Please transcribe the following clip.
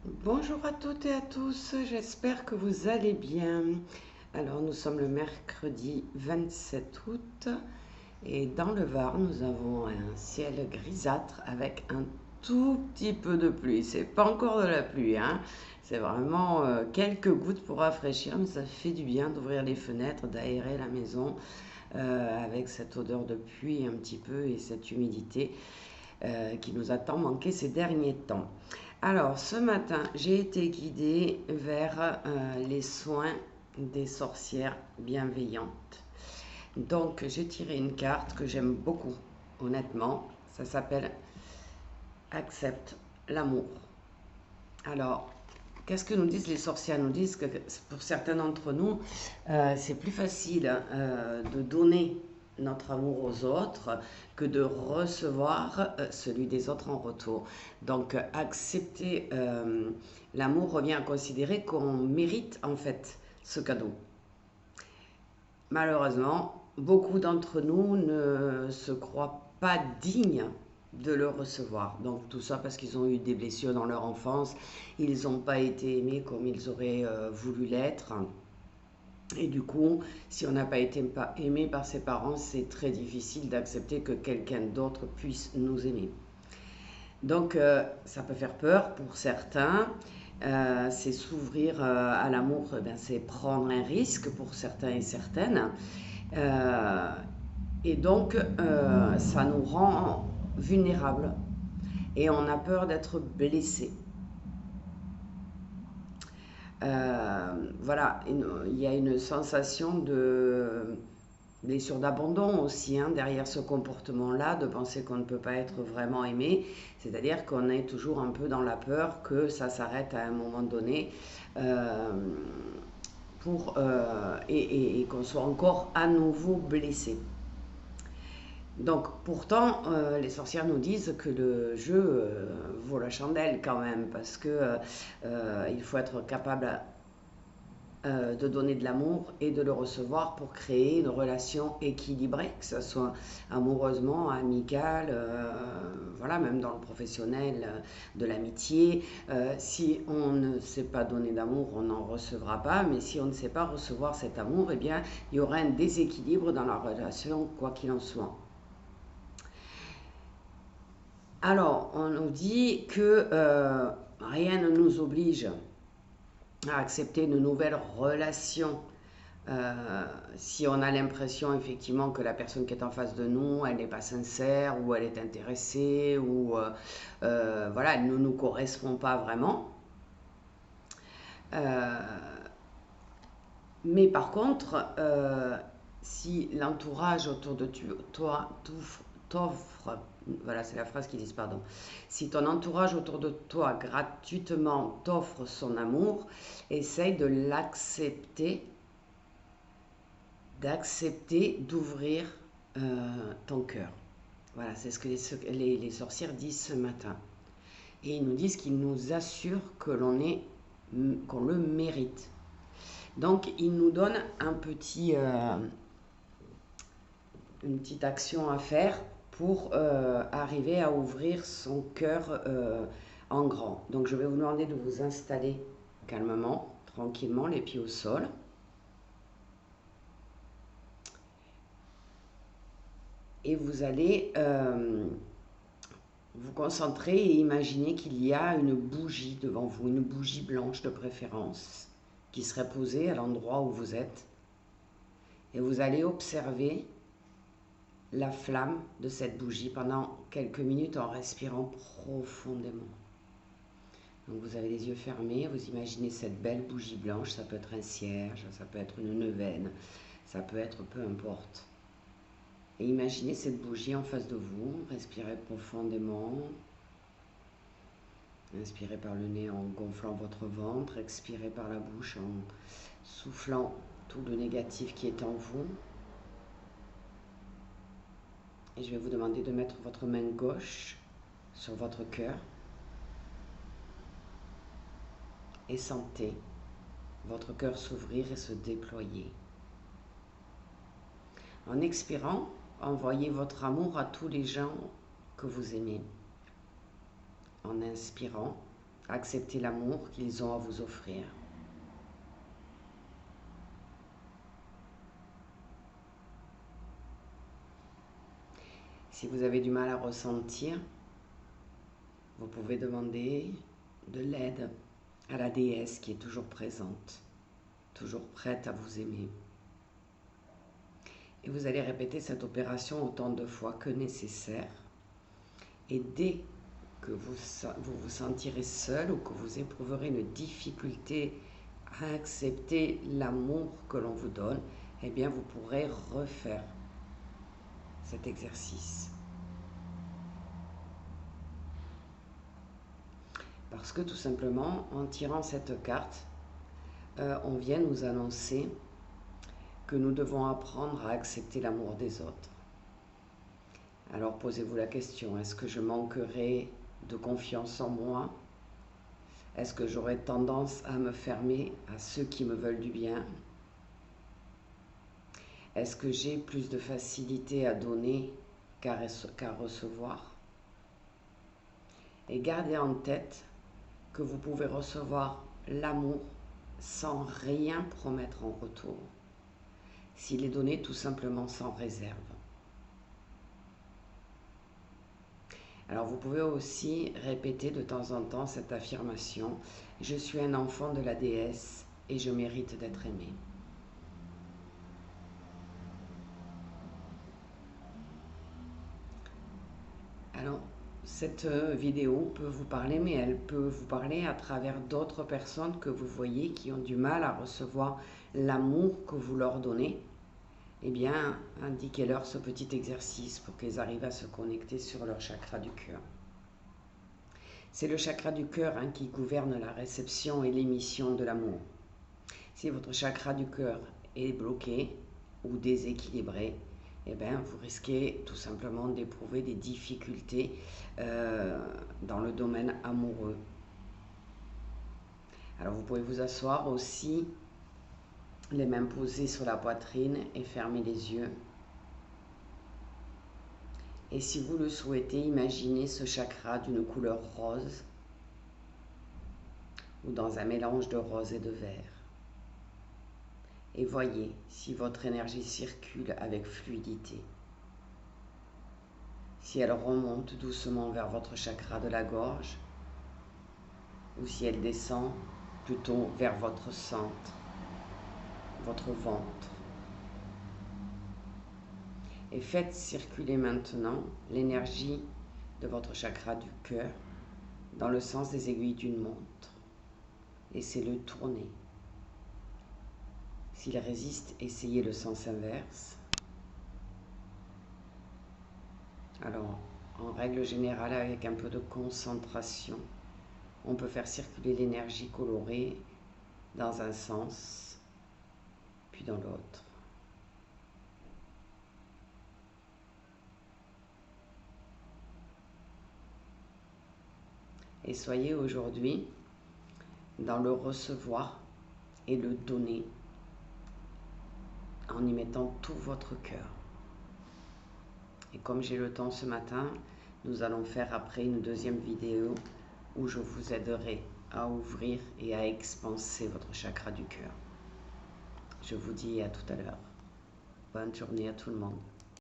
Bonjour à toutes et à tous, j'espère que vous allez bien. Alors nous sommes le mercredi 27 août et dans le Var nous avons un ciel grisâtre avec un tout petit peu de pluie. C'est pas encore de la pluie, hein. C'est vraiment quelques gouttes pour rafraîchir, mais ça fait du bien d'ouvrir les fenêtres, d'aérer la maison avec cette odeur de pluie un petit peu et cette humidité qui nous a tant manqué ces derniers temps. Alors, ce matin, j'ai été guidée vers les soins des sorcières bienveillantes. Donc, j'ai tiré une carte que j'aime beaucoup, honnêtement. Ça s'appelle Accepte l'amour. Alors, qu'est-ce que nous disent les sorcières? Nous disent que pour certains d'entre nous, c'est plus facile de donner notre amour aux autres que de recevoir celui des autres en retour. Donc, accepter l'amour revient à considérer qu'on mérite en fait ce cadeau. Malheureusement, beaucoup d'entre nous ne se croient pas dignes de le recevoir. Donc tout ça parce qu'ils ont eu des blessures dans leur enfance, ils n'ont pas été aimés comme ils auraient voulu l'être. Et du coup, si on n'a pas été aimé par ses parents, c'est très difficile d'accepter que quelqu'un d'autre puisse nous aimer. Donc ça peut faire peur pour certains. C'est s'ouvrir à l'amour, c'est prendre un risque pour certains et certaines. Euh, et donc, ça nous rend vulnérables et on a peur d'être blessé. Voilà, il y a une sensation de blessure d'abandon aussi derrière ce comportement-là, de penser qu'on ne peut pas être vraiment aimé. C'est-à-dire qu'on est toujours un peu dans la peur que ça s'arrête à un moment donné euh, et qu'on soit encore à nouveau blessé. Donc pourtant, les sorcières nous disent que le jeu vaut la chandelle quand même, parce que il faut être capable de donner de l'amour et de le recevoir pour créer une relation équilibrée, que ce soit amoureusement, amicale, voilà, même dans le professionnel, de l'amitié. Si on ne sait pas donner d'amour, on n'en recevra pas, mais si on ne sait pas recevoir cet amour, eh bien, il y aura un déséquilibre dans la relation, quoi qu'il en soit. Alors, on nous dit que rien ne nous oblige à accepter une nouvelle relation si on a l'impression effectivement que la personne qui est en face de nous, elle n'est pas sincère ou elle est intéressée ou voilà, elle ne nous correspond pas vraiment. Euh, mais par contre, si l'entourage autour de toi t'offre, voilà, c'est la phrase qu'ils disent, pardon. Si ton entourage autour de toi gratuitement t'offre son amour, essaye de l'accepter, d'ouvrir ton cœur. Voilà, c'est ce que les sorcières disent ce matin. Et ils nous disent qu'ils nous assurent qu'on le mérite. Donc, ils nous donnent une petite action à faire pour arriver à ouvrir son cœur en grand. Donc, je vais vous demander de vous installer calmement, tranquillement, les pieds au sol. Et vous allez vous concentrer et imaginer qu'il y a une bougie devant vous, une bougie blanche de préférence, qui serait posée à l'endroit où vous êtes. Et vous allez observer la flamme de cette bougie pendant quelques minutes en respirant profondément. Donc vous avez les yeux fermés, vous imaginez cette belle bougie blanche, ça peut être un cierge, ça peut être une neuvaine, ça peut être peu importe. Et imaginez cette bougie en face de vous, respirez profondément. Inspirez par le nez en gonflant votre ventre, expirez par la bouche en soufflant tout le négatif qui est en vous. Et je vais vous demander de mettre votre main gauche sur votre cœur et sentez votre cœur s'ouvrir et se déployer. En expirant, envoyez votre amour à tous les gens que vous aimez. En inspirant, accepter l'amour qu'ils ont à vous offrir. Si vous avez du mal à ressentir, vous pouvez demander de l'aide à la déesse qui est toujours présente, toujours prête à vous aimer. Et vous allez répéter cette opération autant de fois que nécessaire. Et dès que vous vous sentirez seul ou que vous éprouverez une difficulté à accepter l'amour que l'on vous donne, eh bien vous pourrez refaire cet exercice. Parce que tout simplement, en tirant cette carte, on vient nous annoncer que nous devons apprendre à accepter l'amour des autres. Alors posez-vous la question, est-ce que je manquerai de confiance en moi? Est-ce que j'aurai tendance à me fermer à ceux qui me veulent du bien? Est-ce que j'ai plus de facilité à donner qu'à recevoir? Et gardez en tête que vous pouvez recevoir l'amour sans rien promettre en retour, s'il est donné tout simplement sans réserve. Alors vous pouvez aussi répéter de temps en temps cette affirmation: je suis un enfant de la déesse et je mérite d'être aimé. Alors cette vidéo peut vous parler, mais elle peut vous parler à travers d'autres personnes que vous voyez qui ont du mal à recevoir l'amour que vous leur donnez. Eh bien, indiquez-leur ce petit exercice pour qu'ils arrivent à se connecter sur leur chakra du cœur. C'est le chakra du cœur qui gouverne la réception et l'émission de l'amour. Si votre chakra du cœur est bloqué ou déséquilibré, eh bien, vous risquez tout simplement d'éprouver des difficultés dans le domaine amoureux. Alors vous pouvez vous asseoir aussi, les mains posées sur la poitrine et fermer les yeux. Et si vous le souhaitez, imaginez ce chakra d'une couleur rose ou dans un mélange de rose et de vert. Et voyez si votre énergie circule avec fluidité. Si elle remonte doucement vers votre chakra de la gorge ou si elle descend plutôt vers votre centre, votre ventre. Et faites circuler maintenant l'énergie de votre chakra du cœur dans le sens des aiguilles d'une montre. Laissez-le tourner. S'il résiste, essayez le sens inverse. Alors, en règle générale, avec un peu de concentration, on peut faire circuler l'énergie colorée dans un sens, puis dans l'autre. Et soyez aujourd'hui dans le recevoir et le donner en y mettant tout votre cœur. Et comme j'ai le temps ce matin, nous allons faire après une deuxième vidéo où je vous aiderai à ouvrir et à expanser votre chakra du cœur. Je vous dis à tout à l'heure. Bonne journée à tout le monde.